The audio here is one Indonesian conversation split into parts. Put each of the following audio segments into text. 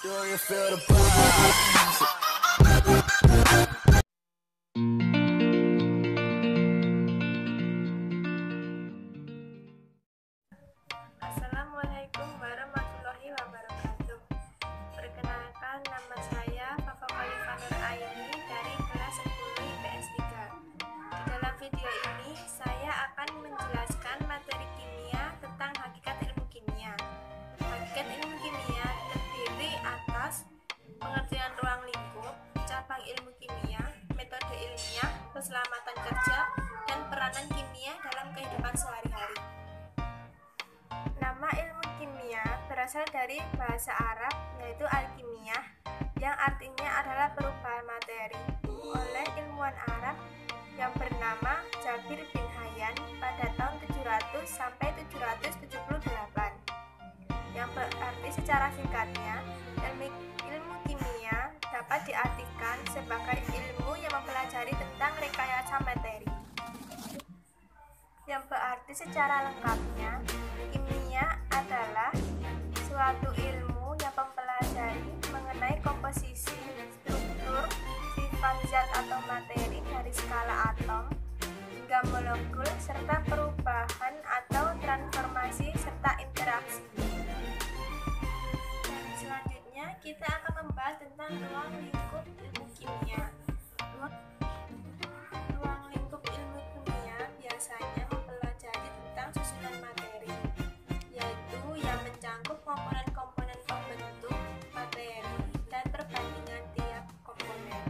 Do you feel the vibes? Assalamualaikum warahmatullahi wabarakatuh. Perkenalkan, nama saya Fafa Khalifah Nur Aini dari kelas 10 IPS 3. Di dalam video ini saya akan menjelaskan materi kimia tentang hakikat ilmu kimia. Hakikat ilmu kimia terdiri atas pengertian ruang lingkup, cabang ilmu kimia, metode ilmiah, keselamatan kerja, dan peranan kimia dalam kehidupan sehari-hari. Nama ilmu kimia berasal dari bahasa Arab yaitu alkimiyah yang artinya adalah perubahan materi oleh ilmuwan Arab yang bernama Jabir bin Hayyan pada tahun 700 sampai 778. Yang berarti secara singkatnya, ilmu kimia dapat diartikan sebagai ilmu yang mempelajari tentang rekayasa materi. Yang berarti secara lengkapnya, kimia adalah suatu ilmu yang mempelajari mengenai komposisi, struktur, sifat zat atau materi dari skala atom hingga molekul serta perubahan atau transformasi serta interaksi. Dan selanjutnya kita akan membahas tentang ruang lingkup ilmu kimia. Ruang lingkup ilmu kimia biasanya mempelajari tentang susunan materi, yaitu yang mencakup komponen-komponen pembentuk materi dan perbandingan tiap komponen,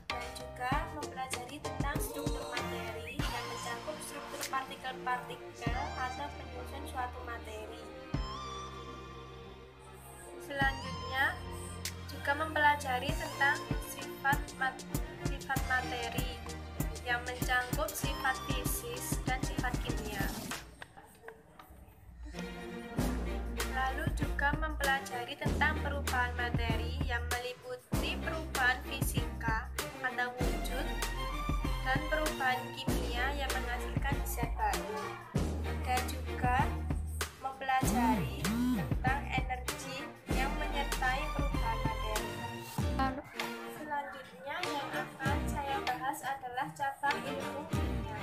dan juga mempelajari tentang struktur materi yang mencakup struktur partikel-partikel atau penyusun suatu materi. Selanjutnya juga mempelajari tentang sifat materi yang mencakup sifat fisis dan sifat kimia. Lalu juga mempelajari tentang perubahan materi yang meliputi perubahan fisika atau wujud dan perubahan kimia yang menghasilkan zat baru. Dan juga mempelajari tentang energi yang menyertai perubahan materi. Selanjutnya yang akan saya bahas adalah cabang ilmu kimia.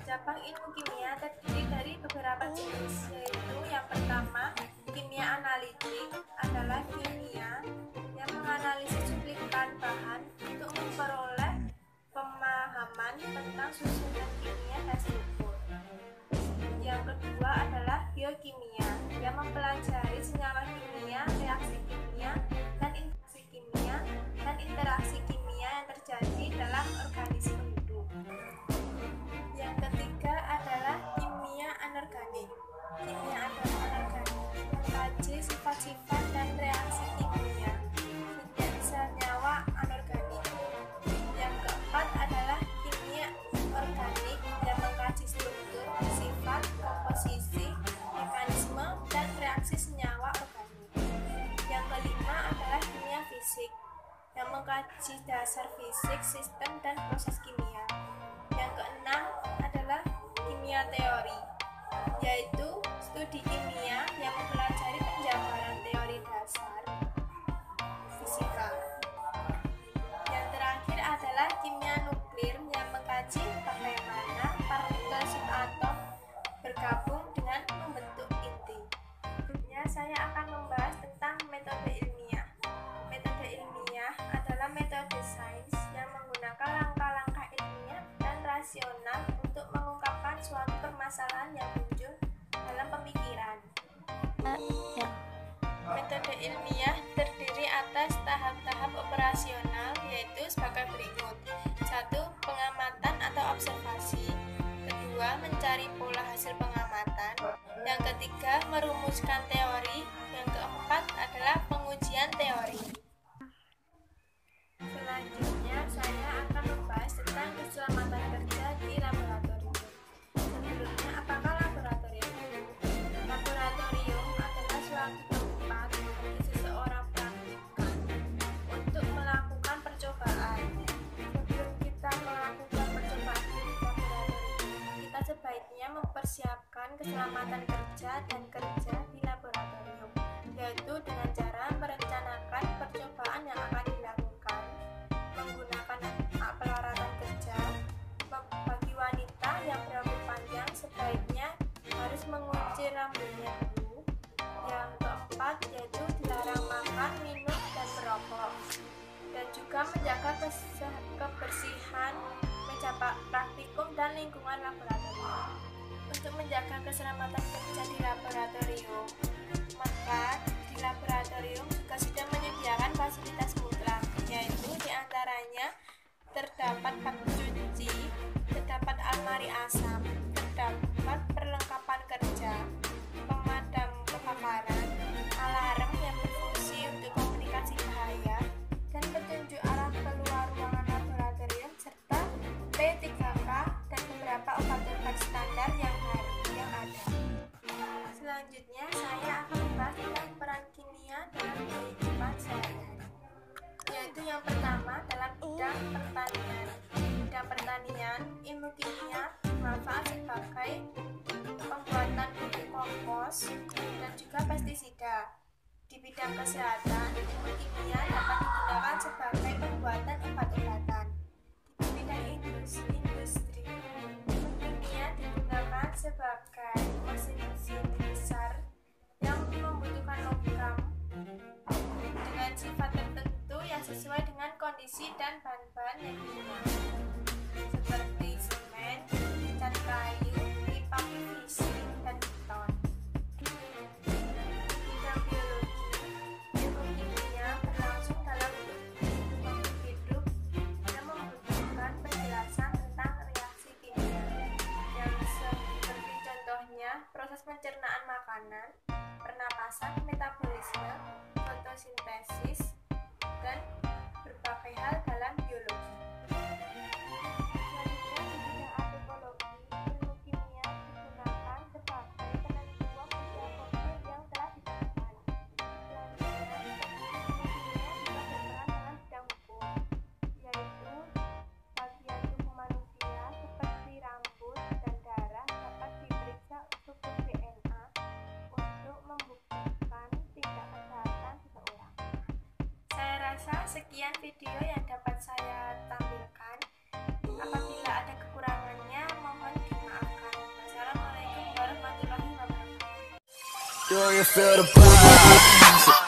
Cabang ilmu kimia terdiri dari beberapa jenis, yaitu yang pertama, kimia analitik adalah kimia yang menganalisis cuplikan bahan untuk memperoleh pemahaman tentang susunan kimia dan struktur. Yang kedua adalah biokimia yang mempelajari senyawa kimia, reaksi kimia, dan interaksi kimia yang terjadi dalam organisme hidup. Yang ketiga adalah kimia anorganik. Kimia anorganik mengkaji sifat-sifat dan reaksi kimia senyawa anorganik. Yang keempat adalah kimia organik yang mengkaji struktur, sifat, komposisi, mekanisme, dan reaksi senyawa organik. Yang kelima adalah kimia fisik yang mengkaji dasar fisik, sistem, dan proses kimia. Yang keenam adalah kimia teori, yaitu studi kimia yang mempelajari penjabaran teori dasar fisika. Yang terakhir adalah kimia nuklir yang mengkaji bagaimana partikel subatom bergabung dengan membentuk inti. Berikutnya saya akan membahas tentang metode ilmiah. Metode ilmiah adalah metode sains yang menggunakan langkah-langkah ilmiah dan rasional untuk mengungkapkan suatu permasalahan yang muncul dalam pemikiran. Metode ilmiah terdiri atas tahap-tahap operasional, yaitu sebagai berikut. 1. Pengamatan atau observasi. 2. Mencari pola hasil pengamatan. Yang ketiga, merumuskan teori. Yang keempat adalah pengujian teori. Selanjutnya, saya akan membahas tentang keselamatan kerja di laboratorium. Sebelumnya, apakah laboratorium? Laboratorium adalah suatu tempat bagi seseorang praktikan untuk melakukan percobaan. Sebelum kita melakukan percobaan di laboratorium, kita sebaiknya mempersiapkan keselamatan kerja dan kerja di laboratorium, yaitu dengan cara merencanakan kebersihan meja praktikum dan lingkungan laboratorium. Untuk menjaga keselamatan kerja di laboratorium, maka di laboratorium juga sudah menyediakan fasilitas mutlak, yaitu diantaranya terdapat bak cuci, terdapat almari asap, terdapat perlengkapan kerja, pemadam kebakaran, alarm yang berfungsi untuk komunikasi bahaya, dan petunjuk arah keluar ruangan laboratorium, serta P3K dan beberapa obat-obat standar yang ada. Selanjutnya, saya akan membahas tentang peran kimia dalam kehidupan sehari-hari, yaitu yang pertama dalam bidang pertanian. Bidang pertanian, ilmu kimia bermanfaat sebagai pembuatan pupuk kompos dan juga pestisida. Di bidang kesehatan, ilmu kimia dapat digunakan sebagai pembuatan obat-obatan. Di bidang industri, ilmu kimia digunakan sebagai mesin-mesin besar yang membutuhkan logam dengan sifat tertentu yang sesuai dengan kondisi dan bahan-bahan yang digunakan, seperti semen, cat kayu, pipa PVC, dan beton. Bidang biologi, ilmu kimia berlangsung dalam makhluk hidup yang membutuhkan penjelasan tentang reaksi kimia, yang seperti contohnya proses pencernaan makanan, pernapasan, metabolisme, fotosintesis, dan berbagai hal dalam biologi. Selanjutnya, di bidang apikologi, ilmu kimia digunakan sebagai penentuan usia fosil yang telah ditemukan. Selanjutnya, ilmu kimia juga berperan dalam bidang hukum, yaitu bagian tubuh manusia seperti rambut dan darah dapat diperiksa struktur DNA untuk membuktikan tindak kejahatan seseorang. Saya rasa sekian video yang dapat saya tampilkan. Apabila ada kekurangannya, mohon dimaafkan. Wassalamualaikum warahmatullahi wabarakatuh. Do you feel the vibes?